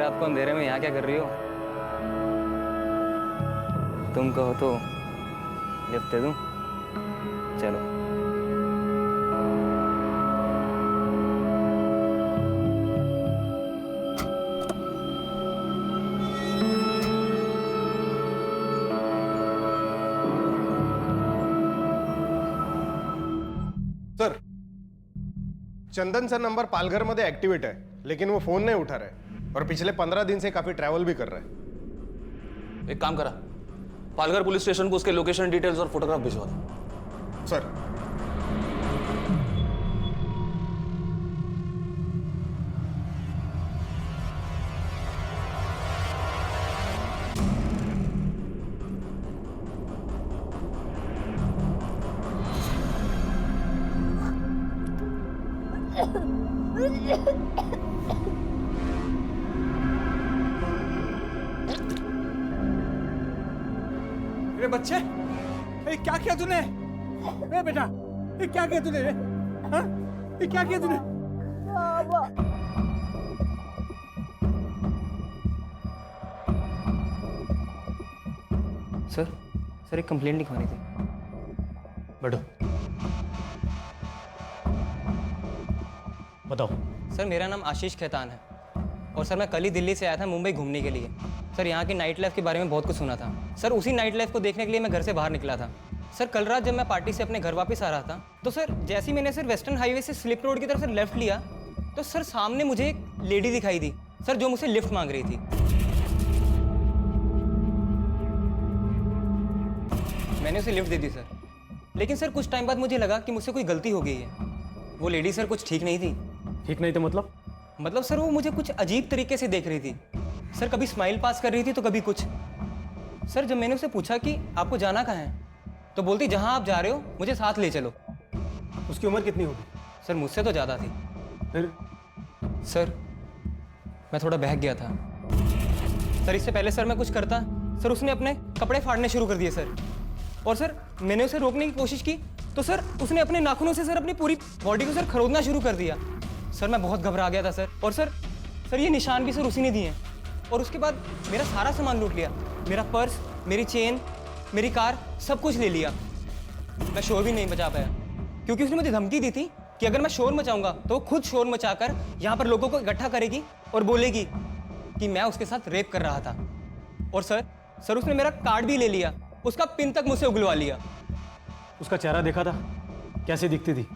रात को अंधेरे में यहाँ क्या कर रही हो? तुम कहो तो लिफ्ट दे दूं? चलो। सर, चंदन सर नंबर पालघर में एक्टिवेट है, लेकिन वो फोन नहीं उठा रहे और पिछले 15 दिन से काफी ट्रैवल भी कर रहे हैं। एक काम करा, पालघर पुलिस स्टेशन को उसके लोकेशन डिटेल्स और फोटोग्राफ भिजवा दो। सर, अरे बच्चे, ये क्या किया तूने? ए बेटा, ये क्या किया तूने? हाँ? ये क्या किया तूने? सर एक कंप्लेंट लिखवानी थी। बैठो। बताओ। सर मेरा नाम आशीष खेतान है और सर मैं कल ही दिल्ली से आया था मुंबई घूमने के लिए। सर यहाँ की नाइट लाइफ के बारे में बहुत कुछ सुना था। सर उसी नाइट लाइफ को देखने के लिए मैं घर से बाहर निकला था। सर कल रात जब मैं पार्टी से अपने घर वापस आ रहा था तो सर जैसे ही मैंने सर वेस्टर्न हाईवे से स्लिप रोड की तरफ से लेफ्ट लिया तो सर सामने मुझे एक लेडी दिखाई दी सर, जो मुझसे लिफ्ट मांग रही थी। मैंने उसे लिफ्ट दे दी सर, लेकिन सर कुछ टाइम बाद मुझे लगा कि मुझसे कोई गलती हो गई है। वो लेडी सर कुछ ठीक नहीं थी। ठीक नहीं तो मतलब? मतलब सर वो मुझे कुछ अजीब तरीके से देख रही थी सर, कभी स्माइल पास कर रही थी तो कभी कुछ। सर जब मैंने उसे पूछा कि आपको जाना कहाँ है तो बोलती जहाँ आप जा रहे हो मुझे साथ ले चलो। उसकी उम्र कितनी होगी? सर मुझसे तो ज़्यादा थी। फिर? सर मैं थोड़ा बहक गया था सर। इससे पहले सर मैं कुछ करता सर उसने अपने कपड़े फाड़ने शुरू कर दिए सर। और सर मैंने उसे रोकने की कोशिश की तो सर उसने अपने नाखूनों से सर अपनी पूरी बॉडी को सर खरोदना शुरू कर दिया। सर मैं बहुत घबरा गया था सर। और सर ये निशान भी सर उसी ने दिए और उसके बाद मेरा सारा सामान लूट लिया। मेरा पर्स, मेरी चेन, मेरी कार, सब कुछ ले लिया। मैं शोर भी नहीं मचा पाया क्योंकि उसने मुझे धमकी दी थी कि अगर मैं शोर मचाऊंगा तो वो खुद शोर मचाकर यहाँ पर लोगों को इकट्ठा करेगी और बोलेगी कि मैं उसके साथ रेप कर रहा था। और सर उसने मेरा कार्ड भी ले लिया, उसका पिन तक मुझसे उगलवा लिया। उसका चेहरा देखा था? कैसे दिखती थी?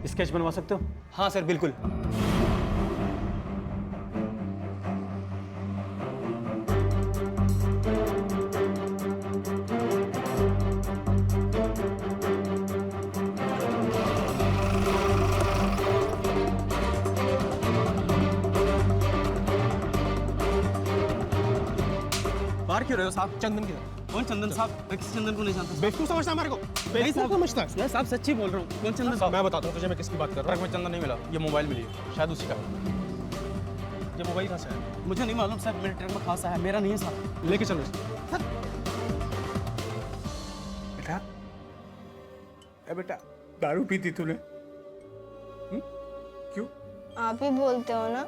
स्केच बनवा सकते हो? हाँ सर बिल्कुल। बाहर क्यों रहे हो साहब? चंदन की कौन चंदन साहब? मैं किसी चंदन को नहीं जानता। बेवकूफ समझता हमारे को? नहीं साहब, समझता मैं साहब सच्ची बोल रहा हूँ। कौन चंदन साहब? मैं बताता हूँ तुझे मैं किसकी बात कर रहा ट्रक में चंदन नहीं मिला, ये मोबाइल मिली है, शायद उसी का है। हूँ। ये मोबाइल कहाँ से है? मुझे नहीं मालूम साहब, मेरे ट्रक में खासा है, मेरा नहीं है साहब। लेके चलो इसे। बेटा, बेटा दारू पी थी तूने? क्यों? आप ही बोलते हो ना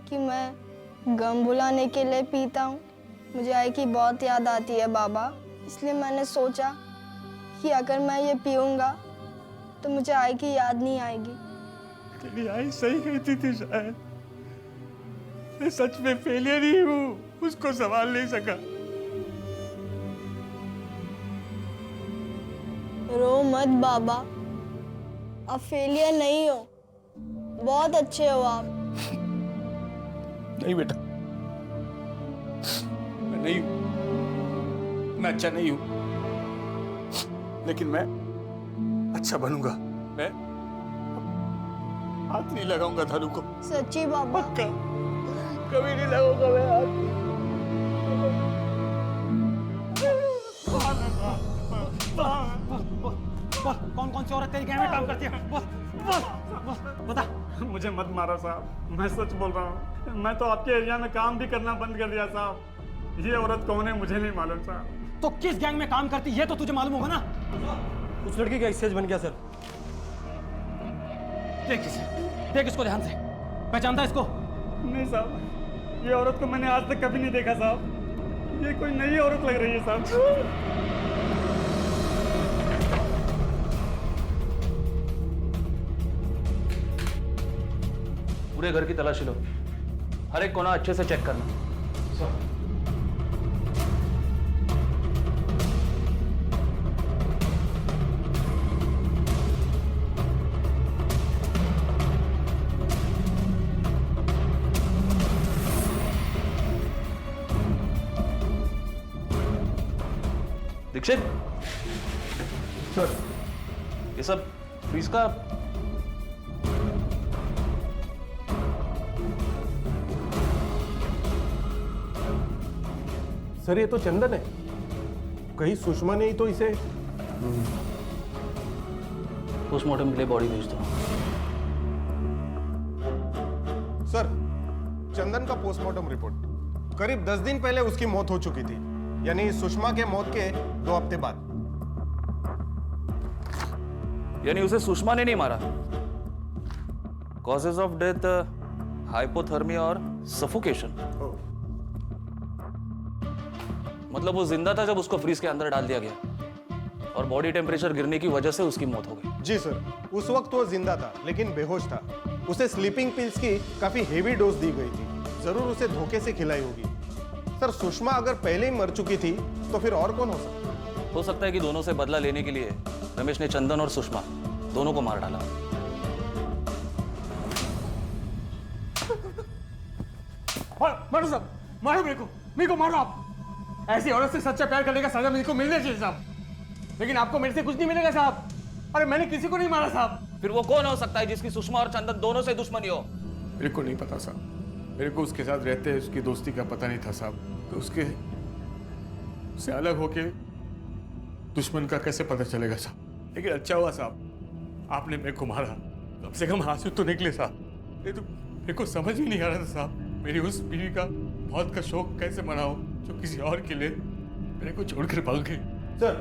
कि मैं गम भुलाने के लिए पीता हूँ। मुझे आई की बहुत याद आती है बाबा, इसलिए मैंने सोचा कि अगर मैं ये पीऊँगा तो मुझे आई की याद नहीं आएगी। तेरी आई सही कहती थी शायद। मैं सच में फेलियर ही हूँ, उसको संभाल नहीं सका। रो मत बाबा, आप फेलियर नहीं हो, बहुत अच्छे हो आप। नहीं बेटा, मैं नहीं हूं, मैं अच्छा नहीं हूं, लेकिन मैं अच्छा बनूंगा। मैं हाथ नहीं लगाऊंगा धारू को। सच्ची बाबा? पक्का कभी नहीं लगाऊंगा मैं हाथ। कौन कौन सी औरत तेरी गैंग में काम करती है? बता। मुझे मत मारो साहब, मैं सच बोल रहा हूँ। मैं तो आपके एरिया में काम भी करना बंद कर दिया साहब। ये औरत कौन है मुझे नहीं मालूम साहब। तो किस गैंग में काम करती है तो तुझे मालूम होगा ना? उस लड़की का एक्सचेंज बन गया सर। देख इसे, देख इसको ध्यान से, पहचानता है इसको? नहीं साहब, ये औरत को मैंने आज तक कभी नहीं देखा साहब। ये कोई नई औरत लग रही है साहब। पूरे घर की तलाशी लो, हर एक कोना अच्छे से चेक करना। दीक्षित सर, ये सब फीस का सर ये तो चंदन है। कहीं सुषमा ने ही तो इसे। पोस्टमार्टम के लिए बॉडी भेज दो। सर, चंदन का पोस्टमार्टम रिपोर्ट करीब 10 दिन पहले उसकी मौत हो चुकी थी, यानी सुषमा के मौत के 2 हफ्ते बाद। यानी उसे सुषमा ने नहीं मारा। कॉजेज ऑफ डेथ हाइपोथर्मिया और सफोकेशन। मतलब वो जिंदा था जब उसको फ्रीज के अंदर डाल दिया गया और बॉडी टेम्परेचर गिरने की वजह से उसकी मौत हो गई। जी सर, उस वक्त वो जिंदा था लेकिन बेहोश था। उसे स्लीपिंग पिल्स की काफी हेवी डोज दी गई थी। जरूर उसे धोखे से खिलाई होगी। सर, सुषमा अगर पहले ही मर चुकी थी तो फिर और कौन हो सकता है? हो सकता है कि दोनों से बदला लेने के लिए रमेश ने चंदन और सुषमा दोनों को मार डाला। मारो साहब, मारो मेरे को मारो आप। ऐसी औरत से सच्चा प्यार करने का सजा मेरे को मिलना चाहिए साहब, लेकिन आपको मेरे से कुछ नहीं मिलेगा साहब। अरे मैंने किसी को नहीं मारा साहब। फिर वो कौन हो सकता है जिसकी सुषमा और चंदन दोनों से दुश्मनी हो? मेरे को नहीं पता साहब, मेरे को उसके साथ रहते उसकी दोस्ती का पता नहीं था साहब। तो उससे अलग होके दुश्मन का कैसे पता चलेगा साहब। लेकिन अच्छा हुआ साहब आपने मेरे को मारा, कम से कम आंसू तो निकले साहब। ये तो मेरे को समझ ही नहीं आ रहा था साहब, मेरी उस बीवी का मौत का शौक कैसे मनाऊं जो किसी और के लिए मेरे को छोड़कर भाग गई। सर,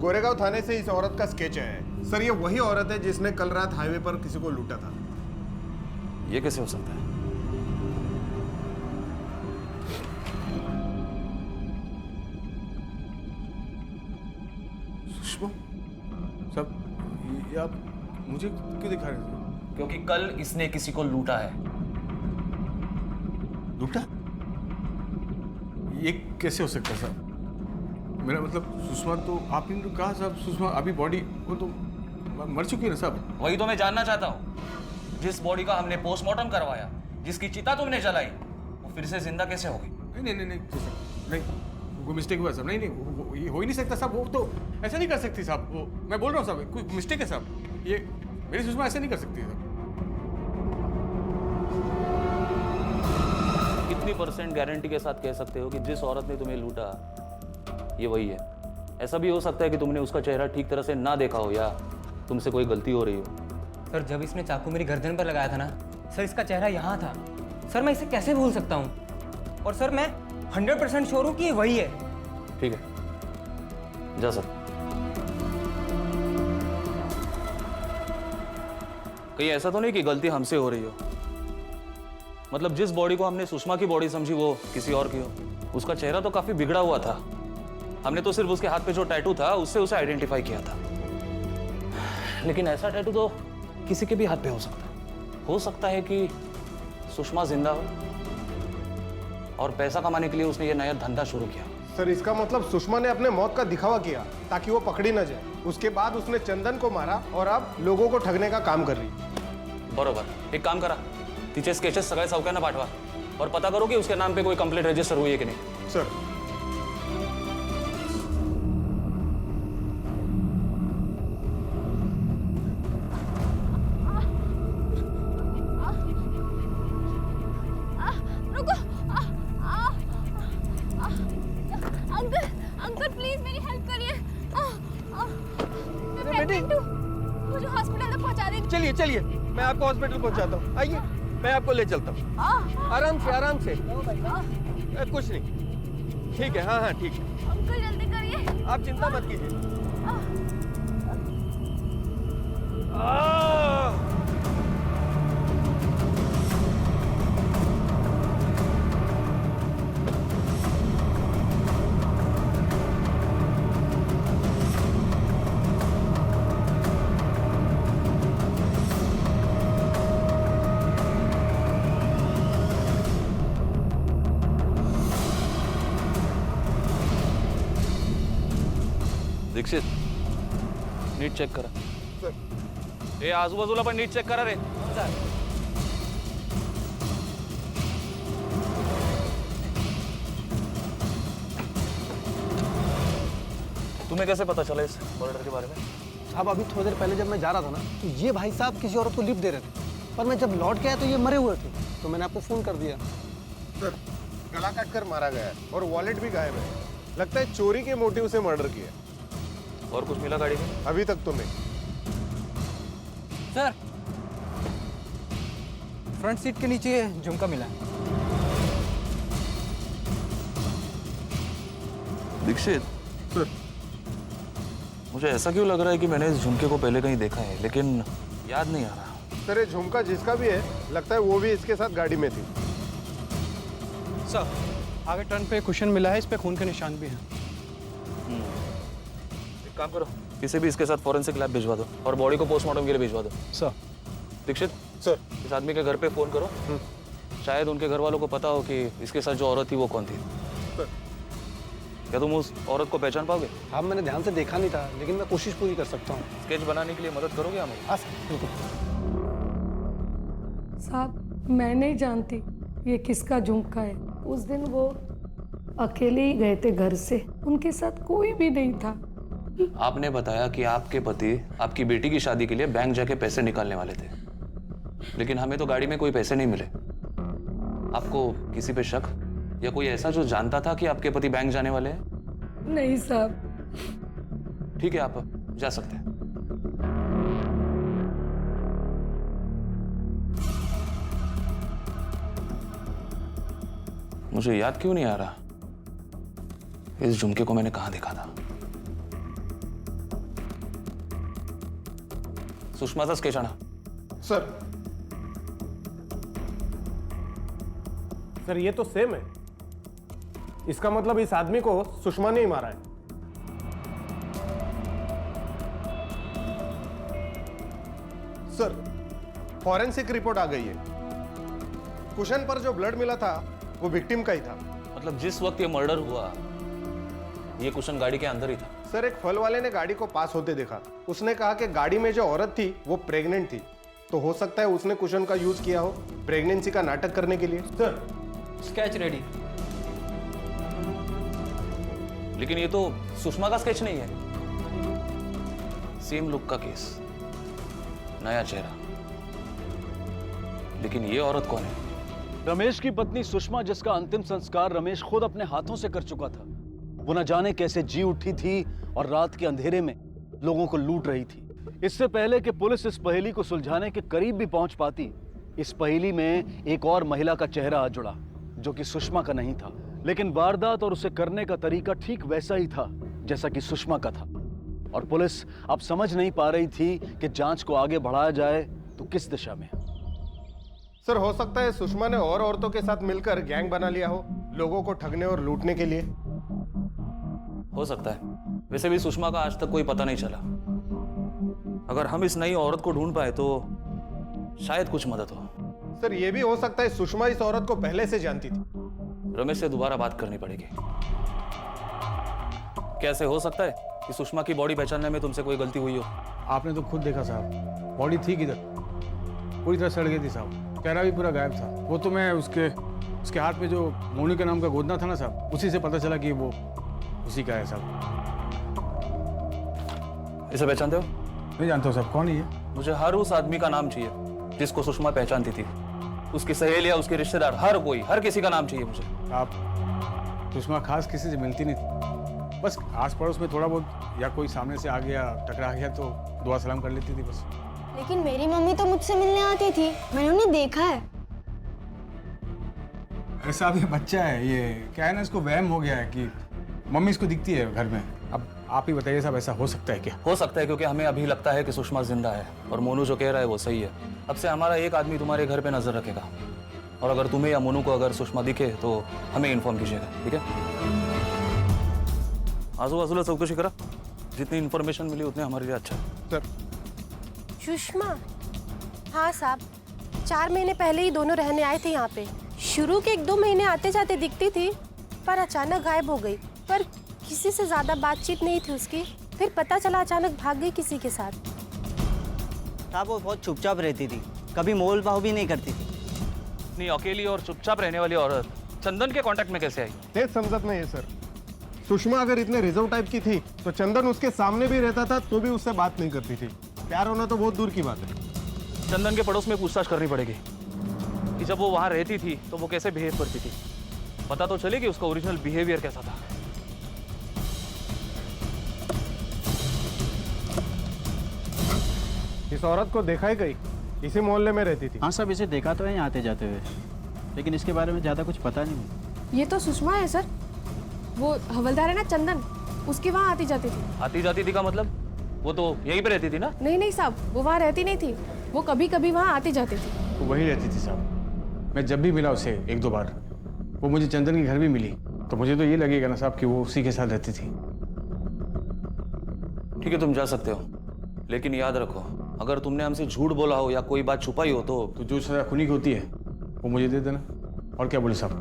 गोरेगांव थाने से इस औरत का स्केच है। सर, ये वही औरत है जिसने कल रात हाईवे पर किसी को लूटा था। ये कैसे हो सकता है? सुषमा साहब, ये आप मुझे क्यों दिखा रहे थे? क्योंकि कल इसने किसी को लूटा है। लूटा? ये कैसे हो सकता है साहब? मेरा मतलब सुषमा तो आपने तो कहा साहब, सुषमा अभी बॉडी वो तो मर चुकी है ना साहब। वही तो मैं जानना चाहता हूँ। जिस बॉडी का हमने पोस्टमार्टम करवाया, जिसकी चिता तुमने जलाई, वो फिर से जिंदा कैसे हो गई? नहीं, कोई मिस्टेक हुआ साहब। नहीं, ये हो ही नहीं सकता साहब। वो तो ऐसा नहीं कर सकती साहब। वो मैं बोल रहा हूँ साहब, कोई मिस्टेक है साहब। ये मेरी सुषमा ऐसा नहीं कर सकती साहब। कितनी % गारंटी के साथ कह सकते हो कि जिस औरत ने तुम्हें लूटा ये वही है? ऐसा भी हो सकता है कि तुमने उसका चेहरा ठीक तरह से ना देखा हो या तुमसे कोई गलती हो रही हो। सर, जब इसने चाकू मेरी गर्दन पर लगाया था ना सर, इसका चेहरा यहाँ था। सर, मैं इसे कैसे भूल सकता हूँ? और सर, मैं 100% श्योर हूँ कि ये वही है। ठीक है, जा सर। कहीं ऐसा तो नहीं कि गलती हमसे हो रही हो? मतलब जिस बॉडी को हमने सुषमा की बॉडी समझी वो किसी और की हो। उसका चेहरा तो काफी बिगड़ा हुआ था। हमने तो सिर्फ उसके हाथ पे जो टैटू था उससे उसे आइडेंटिफाई किया था। लेकिन ऐसा टैटू तो किसी के भी हाथ पे हो सकता है। हो सकता है कि सुषमा जिंदा हो और पैसा कमाने के लिए उसने ये नया धंधा शुरू किया। सर, इसका मतलब सुषमा ने अपने मौत का दिखावा किया ताकि वो पकड़ी न जाए। उसके बाद उसने चंदन को मारा और अब लोगों को ठगने का काम कर रही। बरोबर। एक काम करा, तिचे स्केचेस सगळ्या चौक्यांना पाठवा और पता करो कि उसके नाम पे कोई कंप्लेंट रजिस्टर हुई है कि नहीं। सर, रुको। अंकल, अंकल प्लीज मेरी हेल्प करिए। मैं प्रेग्नेंट हूँ, मुझे हॉस्पिटल तक पहुँचा दीजिए। चलिए चलिए, मैं आपको हॉस्पिटल पहुंचाता हूँ। आइए, मैं आपको ले चलता हूँ। आराम से आराम से। कुछ नहीं, ठीक है। हाँ हाँ ठीक है। अंकल जल्दी करिए। आप चिंता मत कीजिए। दीक्षित नीट चेक करा. ए आजूबाजूला पण नीट चेक करा रे. तुम्हें कैसे पता चला इस मर्डर के बारे में? साहब अभी थोड़ी देर पहले जब मैं जा रहा था ना तो ये भाई साहब किसी औरत को लिफ्ट दे रहे थे, पर मैं जब लौट के आया तो ये मरे हुए थे, तो मैंने आपको फोन कर दिया. सर गला काट कर मारा गया है और वॉलेट भी गायब है. लगता है चोरी के मोटिव से मर्डर किया. और कुछ मिला गाड़ी में? अभी तक तो नहीं. सर फ्रंट सीट के नीचे झुमका मिला है. दीक्षित सर मुझे ऐसा क्यों लग रहा है कि मैंने इस झुमके को पहले कहीं देखा है, लेकिन याद नहीं आ रहा. सर ये झुमका जिसका भी है लगता है वो भी इसके साथ गाड़ी में थी. सर आगे टर्न पे कुशन मिला है, इस पे खून के निशान भी हैं. एक काम करो, किसी भी इसके साथ फॉरेंसिक लैब भिजवा दो और बॉडी को पोस्टमार्टम के लिए भिजवा दो. सर दीक्षित सर इस आदमी के घर पे फोन करो. शायद उनके घर वालों को पता हो कि इसके साथ जो औरत थी वो कौन थी. सर क्या तुम उस औरत को पहचान पाओगे? हाँ मैंने ध्यान से देखा नहीं था, लेकिन मैं कोशिश पूरी कर सकता हूँ. स्केच बनाने के लिए मदद करोगे हमें? हाँ सर बिल्कुल. साहब मैं नहीं जानती ये किसका झुमका है. उस दिन वो अकेले ही गए थे घर से, उनके साथ कोई भी नहीं था. आपने बताया कि आपके पति आपकी बेटी की शादी के लिए बैंक जाके पैसे निकालने वाले थे, लेकिन हमें तो गाड़ी में कोई पैसे नहीं मिले. आपको किसी पे शक या कोई ऐसा जो जानता था कि आपके पति बैंक जाने वाले हैं? नहीं साहब. ठीक है, आप जा सकते हैं. मुझे याद क्यों नहीं आ रहा इस झुमके को मैंने कहां देखा था. सुषमाचा स्केच आणा. सर सर ये तो सेम है. इसका मतलब इस आदमी को सुषमा ने ही मारा है. सर फॉरेंसिक रिपोर्ट आ गई है. कुशन पर जो ब्लड मिला था वो विक्टिम का ही था. मतलब जिस वक्त ये मर्डर हुआ ये कुशन गाड़ी के अंदर ही था. सर एक फल वाले ने गाड़ी को पास होते देखा. उसने कहा कि गाड़ी में जो औरत थी वो प्रेग्नेंट थी, तो हो सकता है उसने कुशन का यूज किया हो प्रेगनेंसी का नाटक करने के लिए. Sir sketch ready. लेकिन ये तो सुषमा का स्केच नहीं है. सेम लुक का केस, नया चेहरा, लेकिन ये औरत कौन है? रमेश की पत्नी सुषमा, जिसका अंतिम संस्कार रमेश खुद अपने हाथों से कर चुका था. वो न जाने कैसे जी उठी थी और रात के अंधेरे में लोगों को लूट रही थी. इससे पहले कि पुलिस इस पहेली को सुलझाने के करीब भी पहुंच पाती, इस पहेली में एक और महिला का चेहरा आ जुड़ा जो कि सुषमा का नहीं था, लेकिन वारदात और उसे करने का तरीका ठीक वैसा ही था जैसा कि सुषमा का था. और पुलिस अब समझ नहीं पा रही थी कि जांच को आगे बढ़ाया जाए तो किस दिशा में. सर हो सकता है सुषमा ने और औरतों के साथ मिलकर गैंग बना लिया हो लोगों को ठगने और लूटने के लिए. हो सकता है. वैसे भी सुषमा का आज तक कोई पता नहीं चला. अगर हम इस नई औरत को ढूंढ पाए तो शायद कुछ मदद हो. सर ये भी हो सकता है सुषमा इस औरत को पहले से जानती थी. रमेश से दोबारा बात करनी पड़ेगी. कैसे हो सकता है कि सुषमा की बॉडी पहचानने में तुमसे कोई गलती हुई हो? आपने तो खुद देखा साहब, बॉडी थी किधर, पूरी तरह सड़ गई थी साहब. चेहरा भी पूरा गायब था. वो तो मैं उसके हाथ में जो मोनू के नाम का गोदना था ना साहब, उसी से पता चला कि वो उसी का है साहब. इसे पहचानते हो? नहीं जानता हूँ साहब, कौन है ये? मुझे हर उस आदमी का नाम चाहिए जिसको सुषमा पहचानती थी. उसकी सहेलियां, उसके रिश्तेदार, हर कोई, हर किसी का नाम चाहिए मुझे. आप सुषमा खास किसी से मिलती नहीं थी. बस आस पड़ोस में थोड़ा बहुत या कोई सामने से आ गया, टकरा गया तो दुआ सलाम कर लेती थी बस. लेकिन मेरी मम्मी तो मुझसे मिलने आती थी, मैंने उन्हें देखा है. अरे साहब ये बच्चा है, ये क्या है ना, इसको वहम हो गया है कि मम्मी इसको दिखती है घर में. अब आप ही बताइए साहब, ऐसा हो सकता है क्या? हो सकता है, क्योंकि हमें अभी लगता है कि सुषमा जिंदा है और मोनू जो कह रहा है वो सही है. अब से हमारा एक आदमी तुम्हारे घर पे नजर रखेगा और अगर तुम्हें या मोनू को अगर सुषमा दिखे तो हमें इन्फॉर्म कीजिएगा. ठीक है? आजूबाजूला चौकशी करा. जितनी इन्फॉर्मेशन मिली उतने हमारे लिए अच्छा. सर सुषमा? हाँ साहब, 4 महीने पहले ही दोनों रहने आए थे यहाँ पे. शुरू के 1-2 महीने आते जाते दिखती थी, पर अचानक गायब हो गई. पर किसी से ज्यादा बातचीत नहीं थी उसकी. फिर पता चला अचानक भाग गई किसी के साथ। साहब वो बहुत चुपचाप रहती थी, कभी मोल भाव भी नहीं करती थी। इतनी अकेली और चुपचाप रहने वाली औरत चंदन के कांटेक्ट में कैसे आई? तेज समझत नहीं है सर। सुषमा अगर इतने रिजर्व टाइप की थी तो चंदन उसके सामने भी रहता था तो भी उससे बात नहीं करती थी। प्यार होना तो बहुत दूर की बात है। चंदन के पड़ोस में पूछताछ करनी पड़ेगी कि जब वो वहां रहती थी तो वो कैसे बिहेव करती थी। पता तो चले कि उसका ओरिजिनल बिहेवियर कैसा था। इस औरत को देखा ही कहीं, इसी मोहल्ले में रहती थी। हाँ सब इसे देखा तो है आते जाते हुए, लेकिन इसके बारे में ज़्यादा कुछ पता नहीं। ये तो सुषमा है सर, वो हवलदार है ना चंदन, उसके वहाँ आती जाती थी। आती जाती थी का मतलब? वो तो यहीं पे रहती थी ना? नहीं नहीं साहब, वो वहाँ रहती नहीं थी, वो कभी कभी वहाँ आती जाती थी। वो वही रहती थी साहब। मैं जब भी मिला उसे एक दो बार, वो मुझे चंदन के घर भी मिली, तो मुझे तो ये लगेगा ना साहब कि वो उसी के साथ रहती थी। ठीक है, तुम जा सकते हो, लेकिन याद रखो अगर तुमने हमसे झूठ बोला हो या कोई बात छुपाई हो तो जो सजा खुनी की होती है वो मुझे दे देना। और क्या बोले साहब?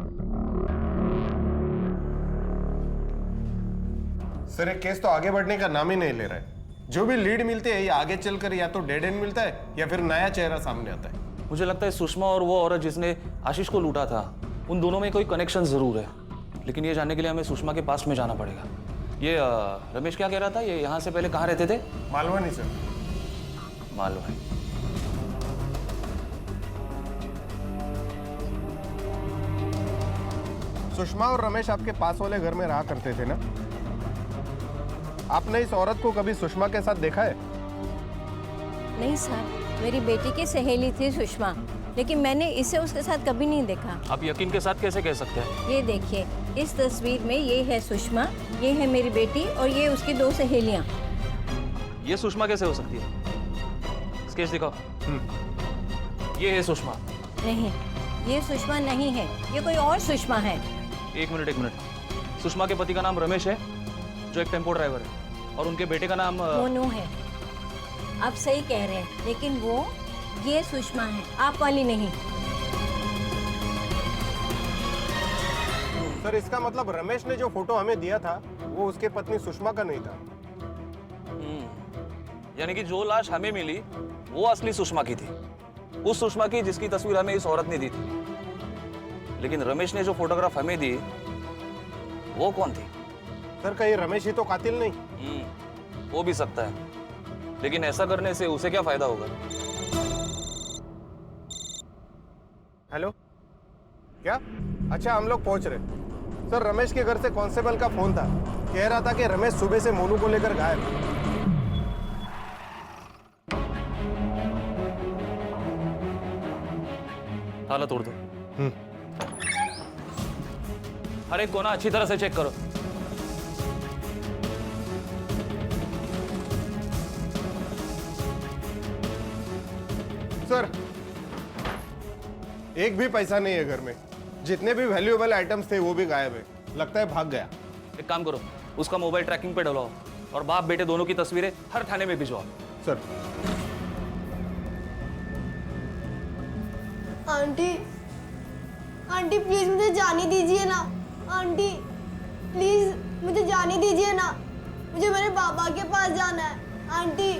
सर एक केस तो आगे बढ़ने का नाम ही नहीं ले रहा है। जो भी लीड मिलती है ये आगे चलकर या तो डेड एंड मिलता है या फिर नया चेहरा सामने आता है। मुझे लगता है सुषमा और वो औरत जिसने आशीष को लूटा था, उन दोनों में कोई कनेक्शन जरूर है, लेकिन ये जानने के लिए हमें सुषमा के पास में जाना पड़ेगा। ये रमेश क्या कह रहा था, ये यहाँ से पहले कहाँ रहते थे? मालवनी सर। मालवनी। सुषमा और रमेश आपके पास वाले घर में रहा करते थे ना? आपने इस औरत को कभी सुषमा के साथ देखा है? नहीं सर, मेरी बेटी की सहेली थी सुषमा, लेकिन मैंने इसे उसके साथ कभी नहीं देखा। आप यकीन के साथ कैसे कह सकते हैं? ये देखिए, इस तस्वीर में ये है सुषमा, ये है मेरी बेटी और ये उसकी दो सहेलियां। ये सुषमा कैसे हो सकती है? स्केच दिखाओ। ये है सुषमा? नहीं, ये सुषमा नहीं है, ये कोई और सुषमा है। एक मिनट। सुषमा के पति का नाम रमेश है, जो एक टेम्पो ड्राइवर है, और उनके बेटे का नाम मोनू है। आप सही कह रहे हैं, लेकिन वो ये सुषमा है, आप वाली नहीं। सर इसका मतलब रमेश ने जो फोटो हमें दिया था वो उसके पत्नी सुषमा का नहीं था। यानी कि जो लाश हमें मिली वो असली सुषमा की थी, उस सुषमा की जिसकी तस्वीर हमें इस औरत ने दी थी। लेकिन रमेश ने जो फोटोग्राफ हमें दी वो कौन थी? सर कहीं रमेश ही तो कातिल नहीं? हो भी सकता है, लेकिन ऐसा करने से उसे क्या फायदा होगा? हेलो, क्या? अच्छा हम लोग पहुंच रहे। सर रमेश के घर से कांस्टेबल का फोन था, कह रहा था कि रमेश सुबह से मोनू को लेकर गायब है। ताला तोड़ दो। हर एक कोना अच्छी तरह से चेक करो। सर एक भी पैसा नहीं है घर में, जितने भी वैल्यूएबल आइटम्स थे वो भी गायब है, लगता है भाग गया। एक काम करो, उसका मोबाइल ट्रैकिंग पे डलवाओ और बाप बेटे दोनों की तस्वीरें हर थाने में भिजवाओ। सर। आंटी प्लीज मुझे जाने दीजिए ना। आंटी प्लीज मुझे जाने दीजिए ना, मुझे मेरे बाबा के पास जाना है। आंटी।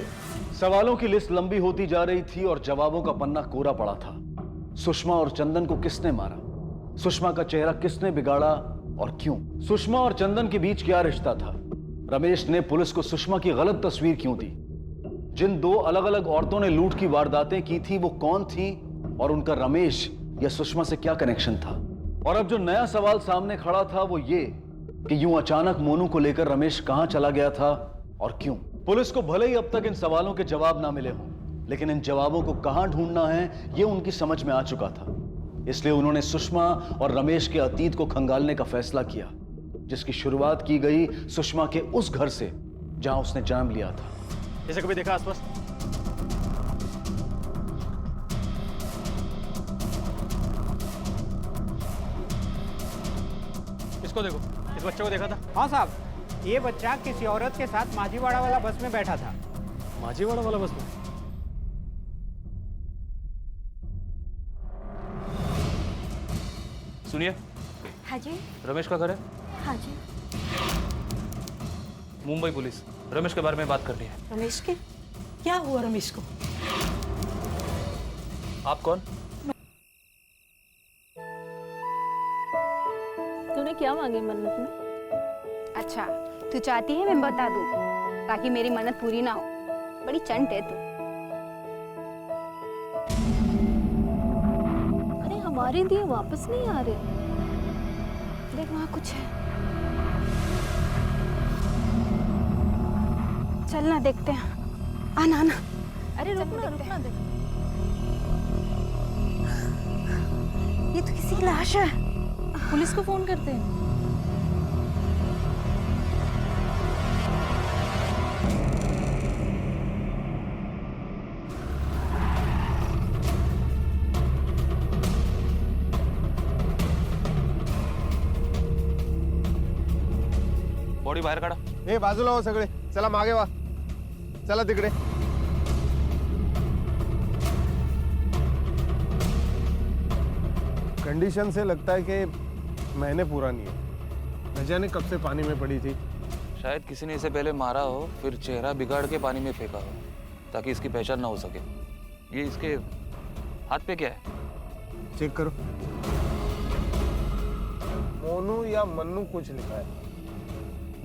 सवालों की लिस्ट लंबी होती जा रही थी और जवाबों का पन्ना कोरा पड़ा था। सुषमा और चंदन को किसने मारा? सुषमा का चेहरा किसने बिगाड़ा और क्यों? सुषमा और चंदन के बीच क्या रिश्ता था? रमेश ने पुलिस को सुषमा की गलत तस्वीर क्यों दी? जिन दो अलग अलग औरतों ने लूट की वारदातें की थी वो कौन थी और उनका रमेश या सुषमा से क्या कनेक्शन था? और अब जो नया सवाल सामने खड़ा था वो ये कि यूं अचानक मोनू को लेकर रमेश कहां चला गया था और क्यों? पुलिस को भले ही अब तक इन सवालों के जवाब ना मिले हों, लेकिन इन जवाबों को कहां ढूंढना है ये उनकी समझ में आ चुका था। इसलिए उन्होंने सुषमा और रमेश के अतीत को खंगालने का फैसला किया, जिसकी शुरुआत की गई सुषमा के उस घर से जहां उसने जन्म लिया था। इसे कभी देखा आसपास? इसको देखो, इस बच्चे को देखा था? हाँ साहब, ये बच्चा किसी औरत के साथ माझीवाड़ा वाला बस में बैठा था। माझीवाड़ा वाला बस में? सुनिए। हाँ जी। रमेश का घर है? हाँ जी। मुंबई पुलिस रमेश के बारे में बात करनी है। रमेश के क्या हुआ रमेश को? आप कौन? तूने क्या मांगे मन्नत में? अच्छा, तू चाहती है मैं बता दूं ताकि मेरी मन्नत पूरी ना हो? बड़ी चंट है तू। अरे हमारे दिए वापस नहीं आ रहे। देख वहां कुछ है, चलना देखते हैं। आना आना। अरे रुकना दे। ये तो किसी की लाश है। पुलिस को फोन करते हैं। बॉडी बाहेर काढा. ए बाजूला हो सगळे, चला मागे वा, चला तिकडे. कंडीशन से लगता है कि महीने पुरानी है, न जाने कब से पानी में पड़ी थी. शायद किसी ने इसे पहले मारा हो, फिर चेहरा बिगाड़ के पानी में फेंका हो ताकि इसकी पहचान ना हो सके. ये इसके हाथ पे क्या है? चेक करो. मोनू या मन्नू कुछ लिखा है.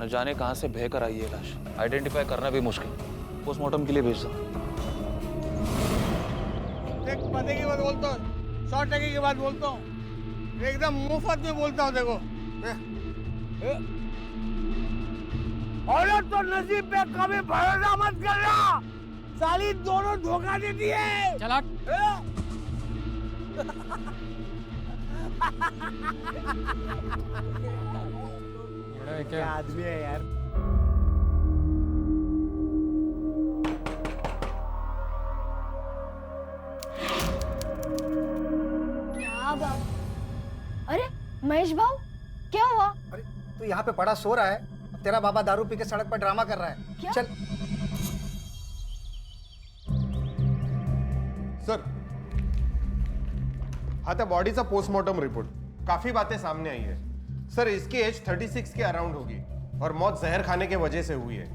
न जाने कहां से बह कर आई है लाश. आइडेंटिफाई करना भी मुश्किल. पोस्टमार्टम के लिए भेज दो. देख पते की बात बोलता हूँ, 100 टके की बात बोलता हूँ, एकदम मुफ्त में बोलता हूँ. देखो औरत तो नसीब पे कभी भरोसा मत करना, साली दोनों धोखा देती है. चला क्या आदमी है यार. क्या बाबू? अरे महेश भाऊ, क्या हुआ? अरे तू यहाँ पे पड़ा सो रहा है, अब तेरा बाबा दारू पी के सड़क पर ड्रामा कर रहा है. क्या? चल. सर, आता बॉडीचा पोस्टमार्टम रिपोर्ट. काफी बातें सामने आई है. सर, इसकी एज 36 के अराउंड होगी और मौत जहर खाने के वजह से हुई है.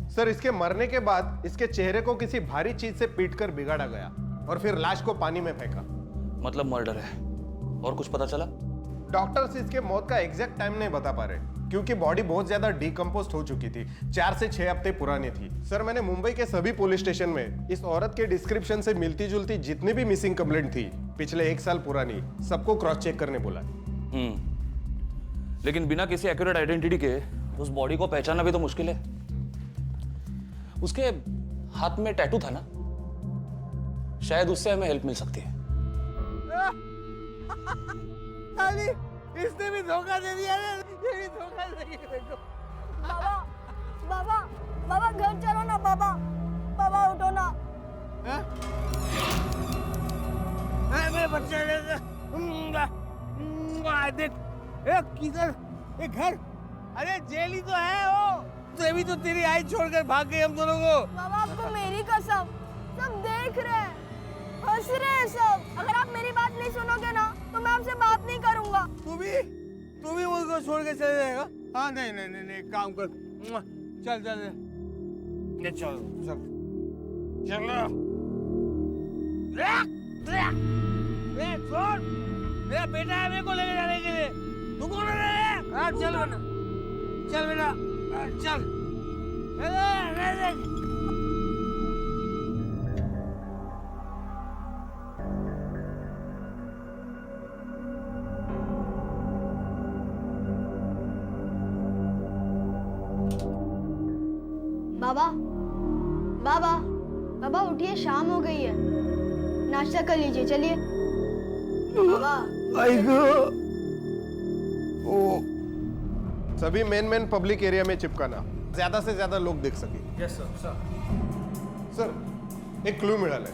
सर, इसके मरने के बाद इसके चेहरे को किसी भारी चीज से पीटकर बिगाड़ा गया और फिर लाश को पानी में फेंका. मतलब मर्डर है. और कुछ पता चला? डॉक्टर्स इसके मौत का एग्जैक्ट टाइम नहीं बता पा रहे क्योंकि बॉडी बहुत ज्यादा डिकम्पोस्ट हो चुकी थी. 4 से 6 हफ्ते पुरानी थी. सर, मैंने मुंबई के सभी पुलिस स्टेशन में इस औरत के डिस्क्रिप्शन से मिलती जुलती जितनी भी मिसिंग कंप्लेंट थी पिछले 1 साल पुरानी, सबको क्रॉस चेक करने बोला. लेकिन बिना किसी एक्यूरेट आइडेंटिटी के उस बॉडी को पहचानना भी तो मुश्किल है. उसके हाथ में टैटू था ना, शायद उससे हमें हेल्प मिल सकती है. साली इसने भी धोखा दे दिया ना. ये भी धोखा दे दिया. देखो बाबा, बाबा, बाबा घर चलो ना. बाबा, बाबा उठो ना. मेरे बच्चे देख, किधर ये घर? अरे जेल ही तो है वो. तो अभी तो तेरी आई छोड़कर भाग गई हम दोनों को. बाबा, आपको मेरी कसम, सब देख रहे हैं, हंस रहे हैं सब. अगर आप मेरी बात नहीं सुनोगे ना तो मैं आपसे बात नहीं करूंगा. तू भी मुझको छोड़ के चले जाएगा? हाँ नहीं नहीं नहीं नहीं, काम कर. चल चल चल चल चलो. छोड़, मेरा बेटा है, मेरे को लेके जाने के लिए. तू कौन है? चल बेटा, चल बेटा, चल. बाबा, बाबा, बाबा उठिए, शाम हो गई है. नाश्ता कर लीजिए, चलिए. बाबा. सभी मेन पब्लिक एरिया में चिपकाना, ज्यादा से ज्यादा लोग देख सके. Yes sir. सर, एक क्लू मिळालाय.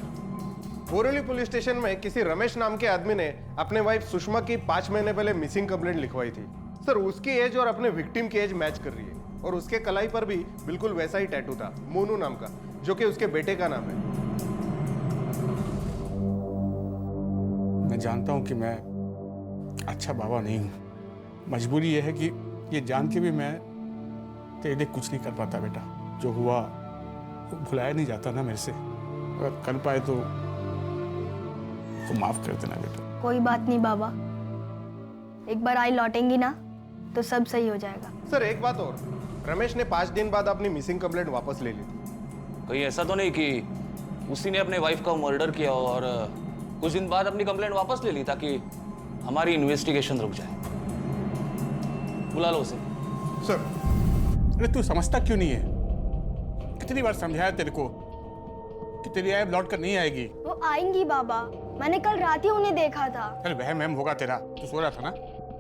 बोरेली पुलिस स्टेशन में किसी रमेश नाम के आदमी ने अपने वाइफ सुषमा की 5 महीने पहले मिसिंग कंप्लेंट लिखवाई थी. सर, उसकी एज और अपने विक्टिम की एज मैच कर रही है और उसके कलाई पर भी बिल्कुल वैसा ही टैटू था, मोनू नाम का, जो कि उसके बेटे का नाम है. मैं जानता हूं कि मैं अच्छा बाबा नहीं हूं. मजबूरी यह है कि ये जान के भी मैं तेरे लिए कुछ नहीं कर पाता बेटा। जो हुआ वो भुलाया नहीं जाता ना मेरे से। अगर कर पाए तो माफ कर देना बेटा। कोई बात नहीं बाबा, एक बार आई लौटेंगी ना तो सब सही हो जाएगा। सर एक बात और, रमेश ने 5 दिन बाद अपनी मिसिंग कंप्लेंट वापस ले ली थी। कहीं ऐसा तो नहीं कि उसी ने अपने वाइफ का मर्डर किया और कुछ दिन बाद अपनी कंप्लेंट वापस ले ली ताकि हमारी इन्वेस्टिगेशन रुक जाए? बुला लो उसे। सर, अरे तू समझता क्यों नहीं है? कितनी बार समझाया तेरे को कि तेरी आयब लौट कर नहीं आएगी। वो आएंगी बाबा, मैंने कल रात ही उन्हें देखा था। चल वहम होगा तेरा, तू सो रहा था ना,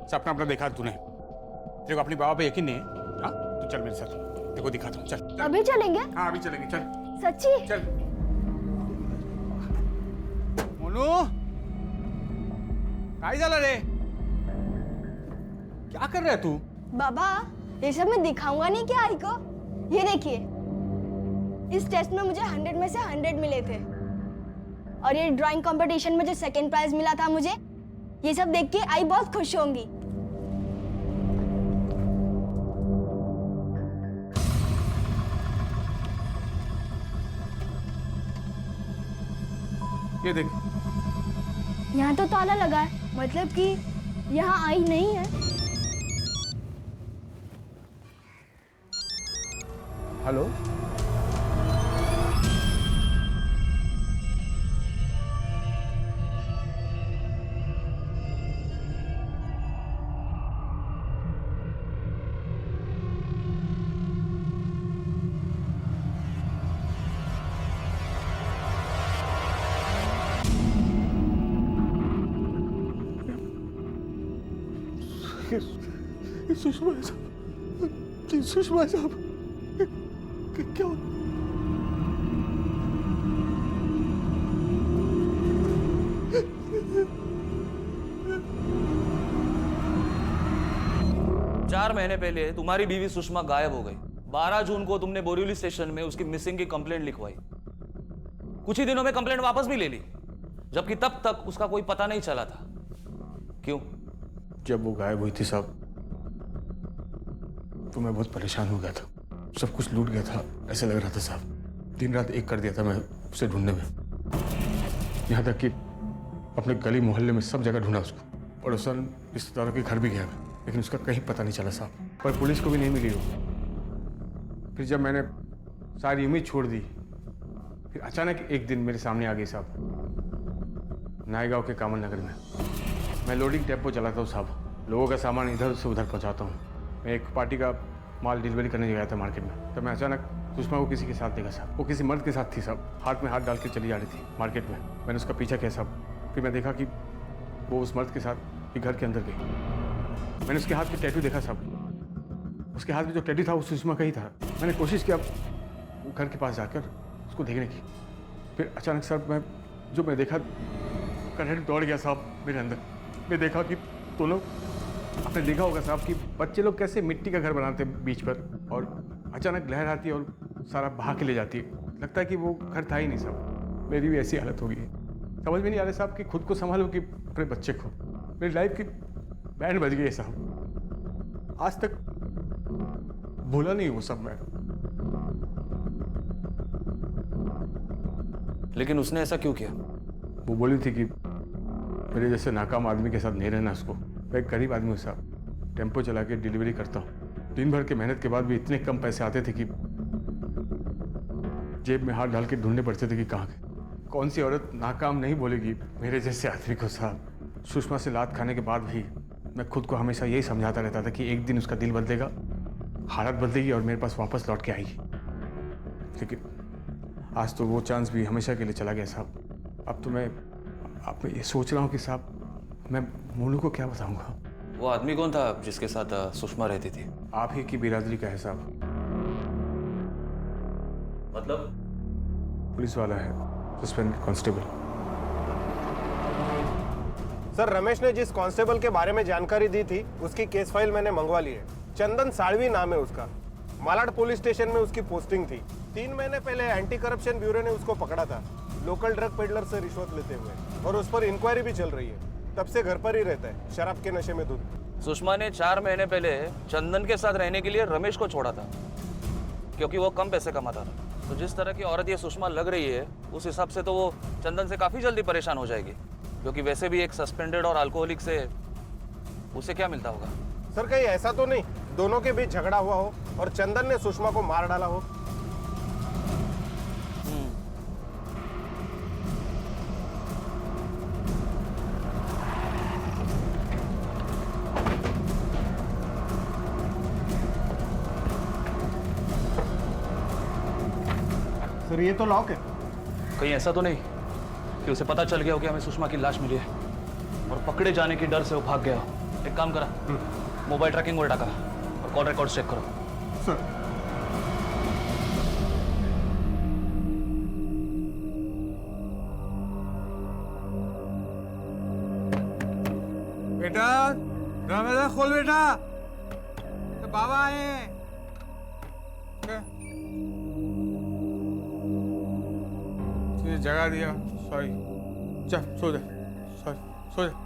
सपना अपना देखा तूने। तेरे को अपनी बाबा पे यकीन नहीं है? हाँ तो चल मेरे साथ, तेरे को दिखाता हूँ। चल अभी चलेंगे? हाँ अभी चलेंगे, चल। सच्ची? चल। मोनू, काय झालं रे? क्या कर रहा है तू? बाबा ये सब मैं दिखाऊंगा नहीं क्या आई को? ये देखिए, इस टेस्ट में मुझे 100 में से 100 मिले थे और ये ड्राइंग कंपटीशन में जो सेकंड प्राइज मिला था मुझे, ये सब देख के आई बहुत खुश होंगी। ये देख, यहाँ तो ताला लगा है, मतलब कि यहाँ आई नहीं है। हेलो, सुषमा साहब, सुषमा साहब, क्या हो? चार महीने पहले तुम्हारी बीवी सुषमा गायब हो गई। 12 जून को तुमने बोरिवली स्टेशन में उसकी मिसिंग की कंप्लेंट लिखवाई। कुछ ही दिनों में कंप्लेंट वापस भी ले ली, जबकि तब तक उसका कोई पता नहीं चला था। क्यों? जब वो गायब हुई थी साहब तो मैं बहुत परेशान हो गया था। सब कुछ लूट गया था ऐसे लग रहा था साहब। दिन रात एक कर दिया था मैं उसे ढूंढने में, यहाँ तक कि अपने गली मोहल्ले में सब जगह ढूंढा उसको। पड़ोसन रिश्तेदारों के घर भी गया मैं, लेकिन उसका कहीं पता नहीं चला साहब। पर पुलिस को भी नहीं मिली वो। फिर जब मैंने सारी उम्मीद छोड़ दी, फिर अचानक एक दिन मेरे सामने आ गई साहब, नायगांव के कामन नगर में। मैं लोडिंग डेपो चलाता हूँ साहब, लोगों का सामान इधर से उधर पहुँचाता हूँ। मैं एक पार्टी का माल डिलीवरी करने गया था मार्केट में, तब मैं अचानक सुषमा को किसी के साथ देखा साहब। वो किसी मर्द के साथ थी साहब, हाथ में हाथ डाल के चली जा रही थी मार्केट में। मैंने उसका पीछा किया साहब, फिर मैं देखा कि वो उस मर्द के साथ ही घर के अंदर गई। मैंने उसके हाथ पे टैटू देखा साहब, उसके हाथ में जो टैटू था वो सुषमा का ही था। मैंने कोशिश किया वो घर के पास जाकर उसको देखने की, फिर अचानक साहब मैं देखा करंट दौड़ गया साहब मेरे अंदर। मैं देखा कि दोनों, आपने देखा होगा साहब कि बच्चे लोग कैसे मिट्टी का घर बनाते हैं बीच पर, और अचानक लहर आती है और सारा बहा के ले जाती है। लगता है कि वो घर था ही नहीं साहब। मेरी भी ऐसी हालत हो गई है, समझ में नहीं आ रहा साहब कि खुद को संभालो कि अपने बच्चे को। मेरी लाइफ की बैंड बज गई है साहब, आज तक भूला नहीं वो सब मैं। लेकिन उसने ऐसा क्यों किया? वो बोली थी कि मेरे जैसे नाकाम आदमी के साथ नहीं रहना उसको। मैं एक गरीब आदमी हूँ साहब, टेम्पो चला के डिलीवरी करता हूँ। दिन भर की मेहनत के बाद भी इतने कम पैसे आते थे कि जेब में हाथ डाल के ढूंढने पड़ते थे कि कहाँ गए। कौन सी औरत नाकाम नहीं बोलेगी मेरे जैसे आदमी को साहब। सुषमा से लात खाने के बाद भी मैं खुद को हमेशा यही समझाता रहता था कि एक दिन उसका दिल बदलेगा, हालत बदलेगी और मेरे पास वापस लौट के आएगी। लेकिन आज तो वो चांस भी हमेशा के लिए चला गया साहब। अब तो मैं ये सोच रहा हूँ कि साहब मैं मोनू को क्या बताऊंगा। वो आदमी कौन था जिसके साथ सुषमा रहती थी? आप ही की बिरादरी का है साहब। मतलब? पुलिस वाला है, सस्पेंडेड कांस्टेबल। सर रमेश ने जिस कांस्टेबल के बारे में जानकारी दी थी उसकी केस फाइल मैंने मंगवा ली है। चंदन साळवी नाम है उसका। मालाड पुलिस स्टेशन में उसकी पोस्टिंग थी। 3 महीने पहले एंटी करप्शन ब्यूरो ने उसको पकड़ा था लोकल ड्रग पेडलर से रिश्वत लेते हुए, और उस पर इंक्वायरी भी चल रही है। तब से घर पर ही रहता है, शराब के नशे में धुत। सुषमा ने 4 महीने पहले चंदन के साथ रहने के लिए रमेश को छोड़ा था। क्योंकि वो कम पैसे कमाता था। तो जिस तरह की औरत ये सुषमा लग रही है, उस हिसाब से तो वो चंदन से काफ़ी जल्दी परेशान हो जाएगी, क्योंकि वैसे भी एक सस्पेंडेड और अल्कोहलिक से उसे क्या मिलता होगा? सर कहीं ऐसा तो नहीं दोनों के बीच झगड़ा हुआ हो और चंदन ने सुषमा को मार डाला हो? सर ये तो लॉक है। कहीं ऐसा तो नहीं कि उसे पता चल गया हो कि हमें सुषमा की लाश मिली है और पकड़े जाने की डर से वो भाग गया हो? एक काम करा, मोबाइल ट्रैकिंग उल्टा करा और कॉल रिकॉर्ड चेक करो। सर बेटा दरवाजा खोल बेटा, तो बाबा आए हैं। तुझे जगा दिया, सॉरी। चल सो जा, सॉरी सो जा।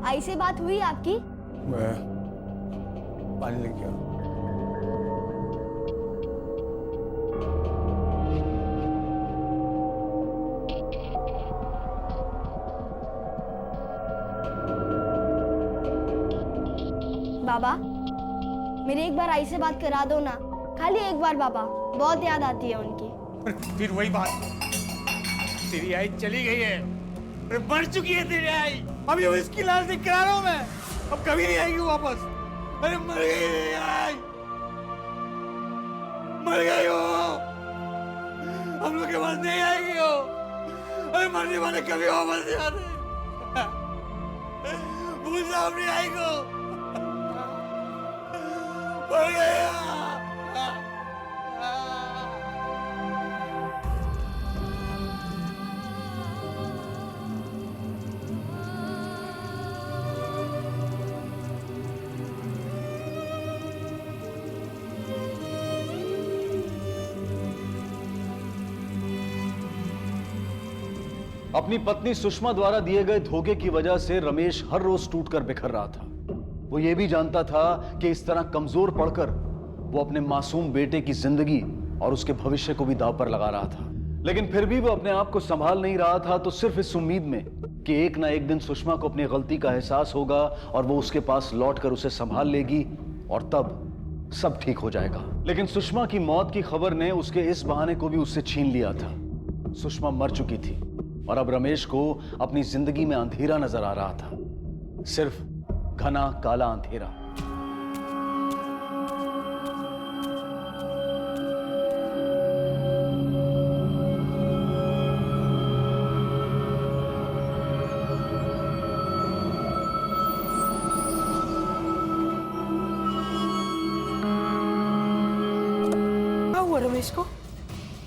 आई से बात हुई आपकी? मैं पानी लेके आ। बाबा मेरी एक बार आई से बात करा दो ना, खाली एक बार बाबा, बहुत याद आती है उनकी। फिर वही बात, तेरी आई चली गई है, अरे मर चुकी है तेरी आई। अभी वो इसकी लाश देख करा रहा हूं मैं, अब कभी नहीं आएगी वापस। अरे मर गई तेरी आई, मर गई हो, हम लोग के पास नहीं आएगी हो। अरे मरने वाले कभी वापस नहीं आते, भूल जाओ अपनी आई को, मर गई। अपनी पत्नी सुषमा द्वारा दिए गए धोखे की वजह से रमेश हर रोज टूटकर बिखर रहा था। वो ये भी जानता था कि इस तरह कमजोर पड़कर वो अपने मासूम बेटे की जिंदगी और उसके भविष्य को भी दांव पर लगा रहा था। लेकिन फिर भी वो अपने आप को संभाल नहीं रहा था, तो सिर्फ इस उम्मीद में कि एक ना एक दिन सुषमा को अपनी गलती का एहसास होगा और वो उसके पास लौटकर उसे संभाल लेगी और तब सब ठीक हो जाएगा। लेकिन सुषमा की मौत की खबर ने उसके इस बहाने को भी उससे छीन लिया था। सुषमा मर चुकी थी और अब रमेश को अपनी जिंदगी में अंधेरा नजर आ रहा था, सिर्फ घना काला अंधेरा। क्या हुआ रमेश को?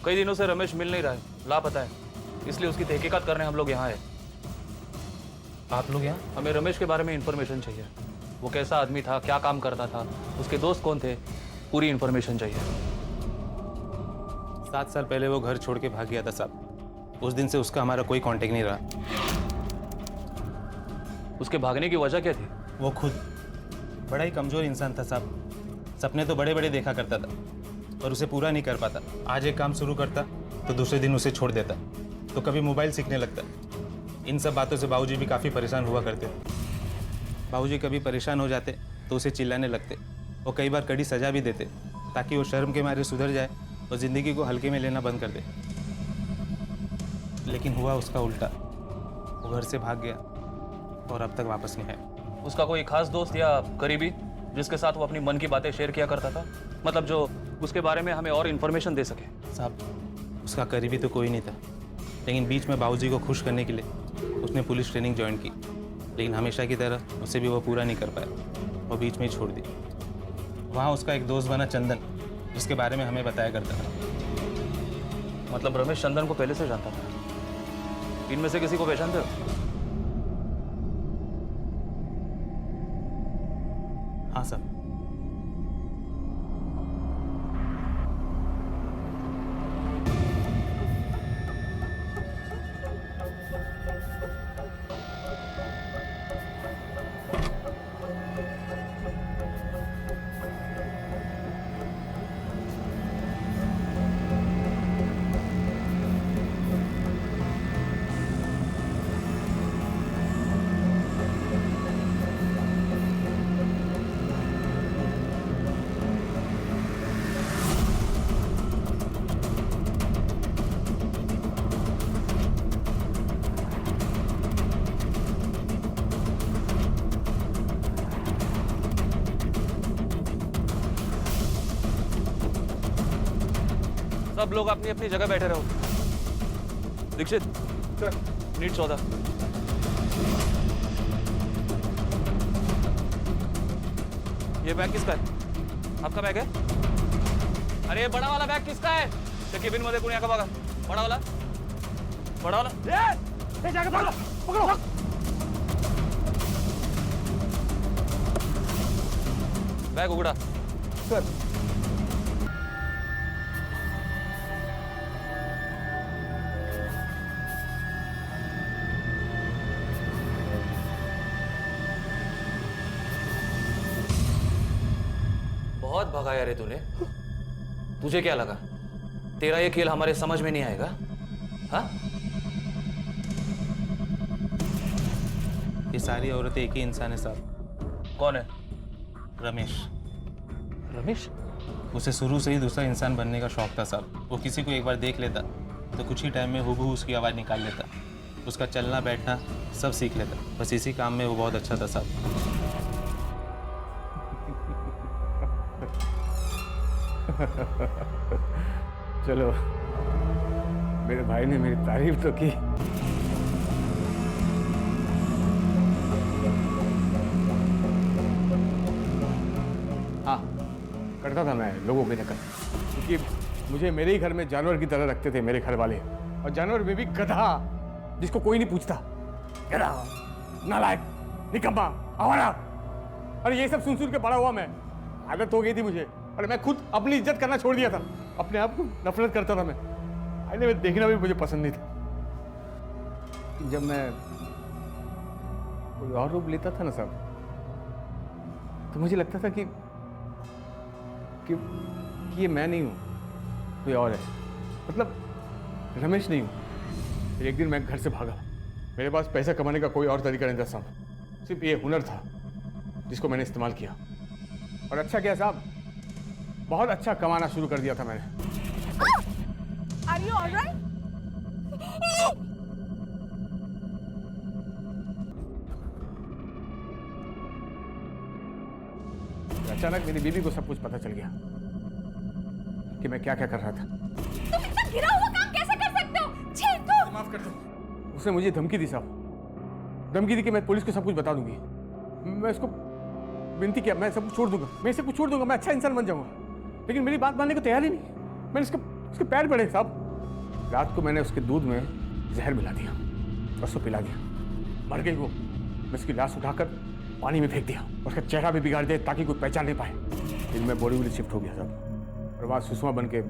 कई दिनों से रमेश मिल नहीं रहा है, लापता है, इसलिए उसकी तहकीकात करने हम लोग यहाँ आए। आप लोग यहाँ? हमें रमेश के बारे में इंफॉर्मेशन चाहिए। वो कैसा आदमी था, क्या काम करता था, उसके दोस्त कौन थे, पूरी इंफॉर्मेशन चाहिए। 7 साल पहले वो घर छोड़ के भाग गया था साहब। उस दिन से उसका हमारा कोई कांटेक्ट नहीं रहा। उसके भागने की वजह क्या थी? वो खुद बड़ा ही कमज़ोर इंसान था साहब। सपने तो बड़े बड़े देखा करता था और उसे पूरा नहीं कर पाता। आज एक काम शुरू करता तो दूसरे दिन उसे छोड़ देता, तो कभी मोबाइल सीखने लगता। इन सब बातों से बाबूजी भी काफ़ी परेशान हुआ करते थे। बाबूजी कभी परेशान हो जाते तो उसे चिल्लाने लगते और कई बार कड़ी सज़ा भी देते ताकि वो शर्म के मारे सुधर जाए और ज़िंदगी को हल्के में लेना बंद कर दे। लेकिन हुआ उसका उल्टा। वो घर से भाग गया और अब तक वापस नहीं आया। उसका कोई खास दोस्त या करीबी जिसके साथ वो अपनी मन की बातें शेयर किया करता था, मतलब जो उसके बारे में हमें और इन्फॉर्मेशन दे सके? साहब उसका करीबी तो कोई नहीं था, लेकिन बीच में बाबूजी को खुश करने के लिए उसने पुलिस ट्रेनिंग ज्वाइन की, लेकिन हमेशा की तरह उसे भी वो पूरा नहीं कर पाया, वो बीच में ही छोड़ दी। वहाँ उसका एक दोस्त बना चंदन, जिसके बारे में हमें बताया करता था। मतलब रमेश चंदन को पहले से जानता था? इनमें से किसी को पहचानते हो? हाँ सर। सब लोग अपनी अपनी जगह बैठे रहो। दीक्षित नीट 14। ये बैग किसका है? आपका बैग है? अरे ये बड़ा वाला बैग किसका है? केबिन मध्ये कोणी का बघा। बड़ा वाला, बड़ा वाला ये जाके पकड़ो, पकड़ो। बैग उघडा। सर बहुत भगाया रे तूने। तुझे क्या लगा तेरा ये खेल हमारे समझ में नहीं आएगा? हाँ? ये सारी औरतें एक ही इंसान है साहब। कौन है? रमेश। रमेश? उसे शुरू से ही दूसरा इंसान बनने का शौक था साहब। वो किसी को एक बार देख लेता तो कुछ ही टाइम में हूबहू उसकी आवाज़ निकाल लेता। उसका चलना बैठना सब सीख लेता। बस इसी काम में वो बहुत अच्छा था साहब। चलो, मेरे भाई ने मेरी तारीफ तो की। हाँ, करता था मैं लोगों की नकल, क्योंकि मुझे मेरे ही घर में जानवर की तरह रखते थे मेरे घर वाले। और जानवर में भी गधा, जिसको कोई नहीं पूछता। गधा, नालायक, निकम्मा, आवारा। अरे ये सब सुन सुन के बड़ा हुआ मैं। आदत हो गई थी मुझे, और मैं खुद अपनी इज्जत करना छोड़ दिया था। अपने आप को नफरत करता था मैं। आईने में देखना भी मुझे पसंद नहीं था। जब मैं कोई और रूप लेता था ना साहब, तो मुझे लगता था कि ये मैं नहीं हूँ, कोई और है। मतलब रमेश नहीं हूँ। फिर एक दिन मैं घर से भागा। मेरे पास पैसा कमाने का कोई और तरीका नहीं था साहब। सिर्फ ये हुनर था जिसको मैंने इस्तेमाल किया। और अच्छा किया साहब, बहुत अच्छा कमाना शुरू कर दिया था मैंने। Are you all right? अचानक मेरी बीवी को सब कुछ पता चल गया कि मैं क्या क्या कर रहा था। तुम इतना गिरा हुआ काम कैसे कर सकते हो? छी, तुम! माफ कर दो। उसने मुझे धमकी दी साहब। धमकी दी कि मैं पुलिस को सब कुछ बता दूंगी। मैं उसको विनती किया, मैं सब कुछ छोड़ दूंगा, मैं सब कुछ छोड़ दूंगा, मैं अच्छा इंसान बन जाऊंगा। लेकिन मेरी बात मानने को तैयार ही नहीं। मैंने उसके पैर पड़े साहब। रात को मैंने उसके दूध में जहर मिला दिया और उसको पिला दिया। मर गई वो। मैं उसकी लाश उठाकर पानी में फेंक दिया। उसका चेहरा भी बिगाड़ दिया ताकि कोई पहचान नहीं पाए। फिर मैं बोरीवली शिफ्ट हो गया साहब, और वहाँ सुषमा बन के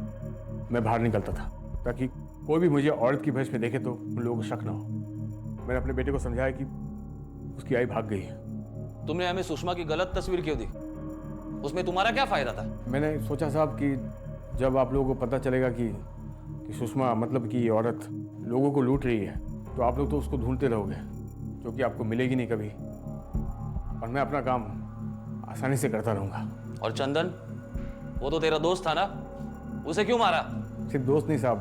मैं बाहर निकलता था ताकि कोई भी मुझे औरत की भेष में देखे तो उन लोगों को शक ना हो। मैंने अपने बेटे को समझाया कि उसकी आई भाग गई है। तुमने हमें सुषमा की गलत तस्वीर क्यों दी? उसमें तुम्हारा क्या फायदा था? मैंने सोचा साहब कि जब आप लोगों को पता चलेगा कि सुषमा मतलब कि ये औरत लोगों को लूट रही है, तो आप लोग तो उसको ढूंढते रहोगे, जो कि आपको मिलेगी नहीं कभी। और मैं अपना काम आसानी से करता रहूँगा। और चंदन, वो तो तेरा दोस्त था ना, उसे क्यों मारा? सिर्फ दोस्त नहीं साहब,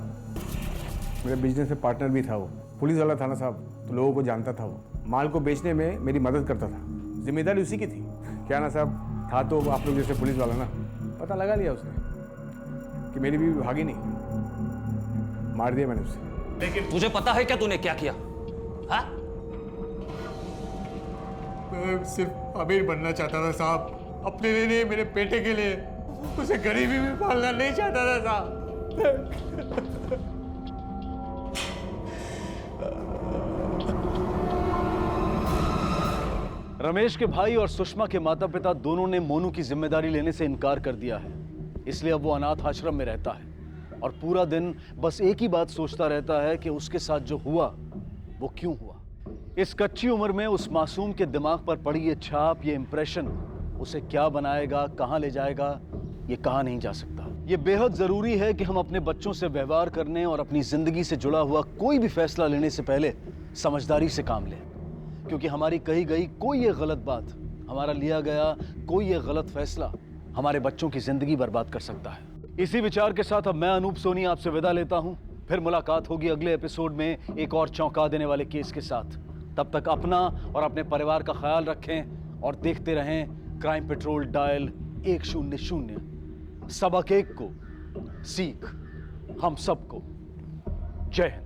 मेरे बिजनेस में पार्टनर भी था वो। पुलिस वाला था ना साहब, तो लोगों को जानता था वो। माल को बेचने में मेरी मदद करता था। जिम्मेदारी उसी की थी। क्या ना साहब, था तो आप लोग जैसे पुलिस वाला ना। पता लगा लिया उसने कि मेरी बीवी भागी नहीं, मार दिया मैंने उसे। लेकिन तुझे पता है क्या तूने क्या किया? हाँ? मैं सिर्फ अमीर बनना चाहता था साहब, अपने लिए नहीं, मेरे बेटे के लिए। उसे गरीबी में पालना नहीं चाहता था साहब। रमेश के भाई और सुषमा के माता पिता दोनों ने मोनू की जिम्मेदारी लेने से इनकार कर दिया है। इसलिए अब वो अनाथ आश्रम में रहता है और पूरा दिन बस एक ही बात सोचता रहता है कि उसके साथ जो हुआ वो क्यों हुआ। इस कच्ची उम्र में उस मासूम के दिमाग पर पड़ी ये छाप, ये इंप्रेशन उसे क्या बनाएगा, कहां ले जाएगा, ये कहा नहीं जा सकता। ये बेहद जरूरी है कि हम अपने बच्चों से व्यवहार करने और अपनी जिंदगी से जुड़ा हुआ कोई भी फैसला लेने से पहले समझदारी से काम लें, क्योंकि हमारी कही गई कोई ये गलत बात, हमारा लिया गया कोई ये गलत फैसला हमारे बच्चों की जिंदगी बर्बाद कर सकता है। इसी विचार के साथ अब मैं अनूप सोनी आपसे विदा लेता हूं। फिर मुलाकात होगी अगले एपिसोड में एक और चौंका देने वाले केस के साथ। तब तक अपना और अपने परिवार का ख्याल रखें और देखते रहें क्राइम पेट्रोल डायल 100। सबक एक को सीख हम सबको। जय हिंद।